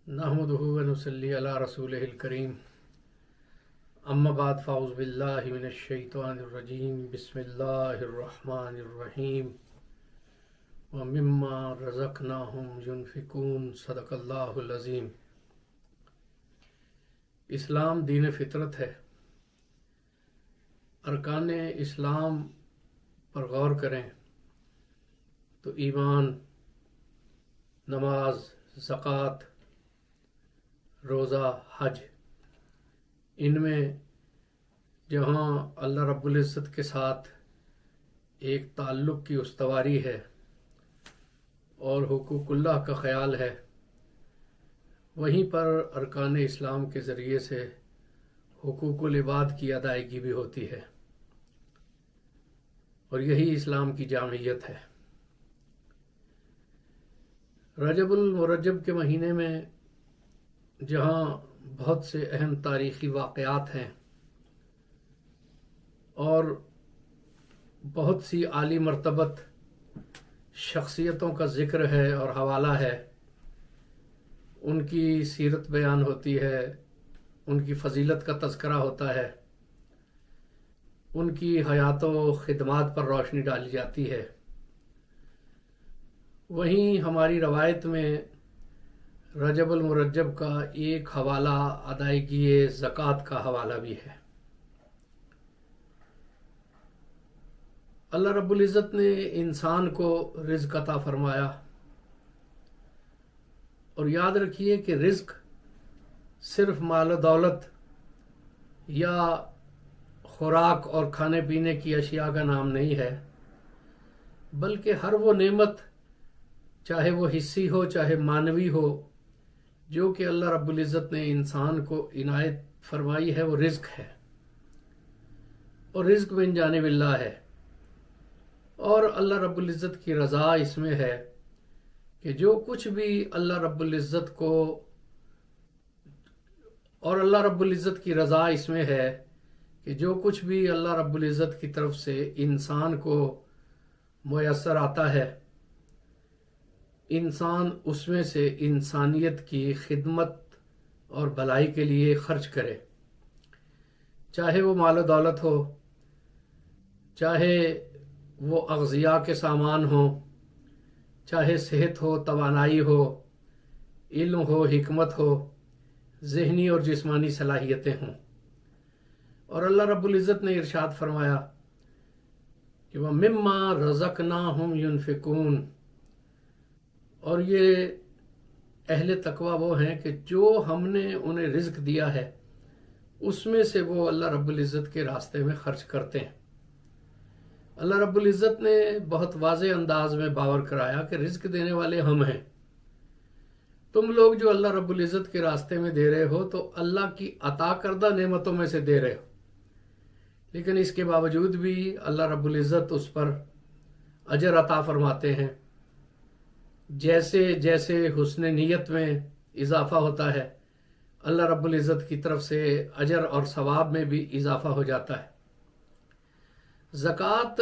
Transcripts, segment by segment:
نحمدہ ونصلی علی رسولہ الکریم اما بعد فاعوذ باللہ من الشیطان الرجیم بسم اللہ الرحمن الرحیم ومما رزقناہم ينفقون صدق اللہ العظیم۔ اسلام دین فطرت ہے۔ ارکان اسلام پر غور کریں تو ایمان، نماز، زکوٰۃ، روزہ، حج، ان میں جہاں اللہ رب العزت کے ساتھ ایک تعلق کی استواری ہے اور حقوق اللہ کا خیال ہے، وہیں پر ارکان اسلام کے ذریعے سے حقوق العباد کی ادائیگی بھی ہوتی ہے، اور یہی اسلام کی جامعیت ہے۔ رجب المرجب کے مہینے میں جہاں بہت سے اہم تاریخی واقعات ہیں اور بہت سی عالی مرتبت شخصیتوں کا ذکر ہے اور حوالہ ہے، ان کی سیرت بیان ہوتی ہے، ان کی فضیلت کا تذکرہ ہوتا ہے، ان کی حیات و خدمات پر روشنی ڈالی جاتی ہے، وہیں ہماری روایت میں رجب المرجب کا ایک حوالہ ادائیگی زکوٰۃ کا حوالہ بھی ہے۔ اللہ رب العزت نے انسان کو رزق عطا فرمایا، اور یاد رکھیے کہ رزق صرف مال و دولت یا خوراک اور کھانے پینے کی اشیاء کا نام نہیں ہے، بلکہ ہر وہ نعمت، چاہے وہ حصی ہو چاہے معنوی ہو، جو کہ اللہ رب العزت نے انسان کو عنایت فرمائی ہے، وہ رزق ہے، اور رزق من جانب اللہ ہے، اور اللہ رب العزت کی رضا اس میں ہے کہ جو کچھ بھی اللہ رب العزت کو، اور اللہ رب العزت کی رضا اس میں ہے کہ جو کچھ بھی اللہ رب العزت کی طرف سے انسان کو میسر آتا ہے، انسان اس میں سے انسانیت کی خدمت اور بھلائی کے لیے خرچ کرے، چاہے وہ مال و دولت ہو، چاہے وہ اغذیاء کے سامان ہو، چاہے صحت ہو، توانائی ہو، علم ہو، حکمت ہو، ذہنی اور جسمانی صلاحیتیں ہوں۔ اور اللہ رب العزت نے ارشاد فرمایا کہ وَمِمَّا رَزَقْنَاهُمْ يُنْفِقُونَ، اور یہ اہل تقوی وہ ہیں کہ جو ہم نے انہیں رزق دیا ہے اس میں سے وہ اللہ رب العزت کے راستے میں خرچ کرتے ہیں۔ اللہ رب العزت نے بہت واضح انداز میں باور کرایا کہ رزق دینے والے ہم ہیں، تم لوگ جو اللہ رب العزت کے راستے میں دے رہے ہو تو اللہ کی عطا کردہ نعمتوں میں سے دے رہے ہو، لیکن اس کے باوجود بھی اللہ رب العزت اس پر اجر عطا فرماتے ہیں۔ جیسے جیسے حسن نیت میں اضافہ ہوتا ہے، اللہ رب العزت کی طرف سے اجر اور ثواب میں بھی اضافہ ہو جاتا ہے۔ زکوٰۃ،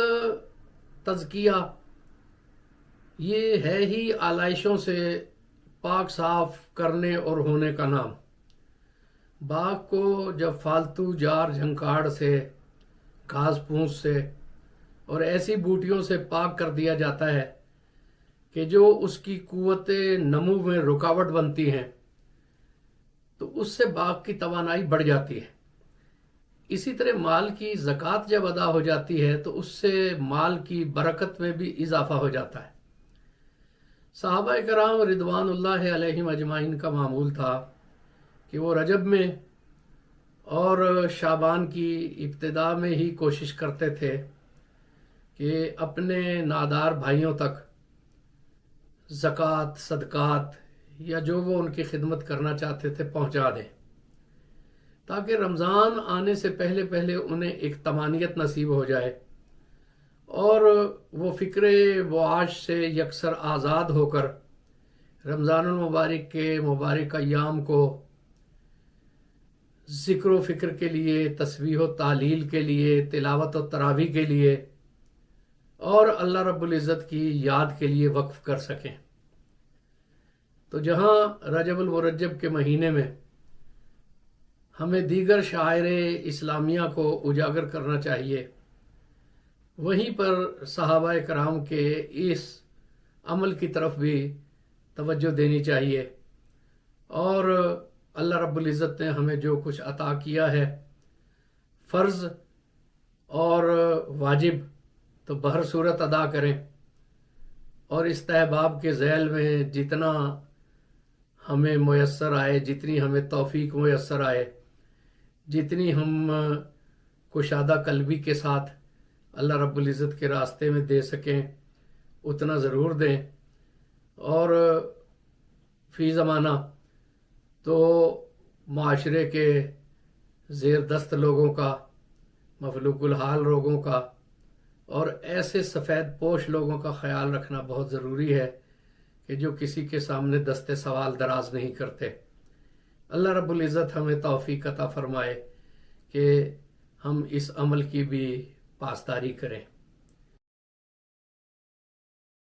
تزکیہ، یہ ہے ہی آلائشوں سے پاک صاف کرنے اور ہونے کا نام۔ باغ کو جب فالتو جار جھنکاڑ سے، گھاس پھوس سے اور ایسی بوٹیوں سے پاک کر دیا جاتا ہے کہ جو اس کی قوت نمو میں رکاوٹ بنتی ہیں، تو اس سے باغ کی توانائی بڑھ جاتی ہے۔ اسی طرح مال کی زکوٰۃ جب ادا ہو جاتی ہے تو اس سے مال کی برکت میں بھی اضافہ ہو جاتا ہے۔ صحابہ کرام رضوان اللہ علیہم اجمعین کا معمول تھا کہ وہ رجب میں اور شعبان کی ابتدا میں ہی کوشش کرتے تھے کہ اپنے نادار بھائیوں تک زکوٰۃ، صدقات یا جو وہ ان کی خدمت کرنا چاہتے تھے پہنچا دیں، تاکہ رمضان آنے سے پہلے پہلے انہیں ایک طمانینت نصیب ہو جائے اور وہ فکر وعاش سے یکسر آزاد ہو کر رمضان المبارک کے مبارک ایام کو ذکر و فکر کے لیے، تسبیح و تعلیل کے لیے، تلاوت و تراویح کے لیے اور اللہ رب العزت کی یاد کے لیے وقف کر سکیں۔ تو جہاں رجب المرجب کے مہینے میں ہمیں دیگر شعائر اسلامیہ کو اجاگر کرنا چاہیے، وہیں پر صحابہ کرام کے اس عمل کی طرف بھی توجہ دینی چاہیے۔ اور اللہ رب العزت نے ہمیں جو کچھ عطا کیا ہے، فرض اور واجب، تو بہر صورت ادا کریں، اور استحباب کے ذیل میں جتنا ہمیں میسر آئے، جتنی ہمیں توفیق میسر آئے، جتنی ہم کشادہ قلبی کے ساتھ اللہ رب العزت کے راستے میں دے سکیں اتنا ضرور دیں۔ اور فی زمانہ تو معاشرے کے زیر دست لوگوں کا، مفلوق الحال لوگوں کا، اور ایسے سفید پوش لوگوں کا خیال رکھنا بہت ضروری ہے کہ جو کسی کے سامنے دست سوال دراز نہیں کرتے۔ اللہ رب العزت ہمیں توفیق عطا فرمائے کہ ہم اس عمل کی بھی پاسداری کریں۔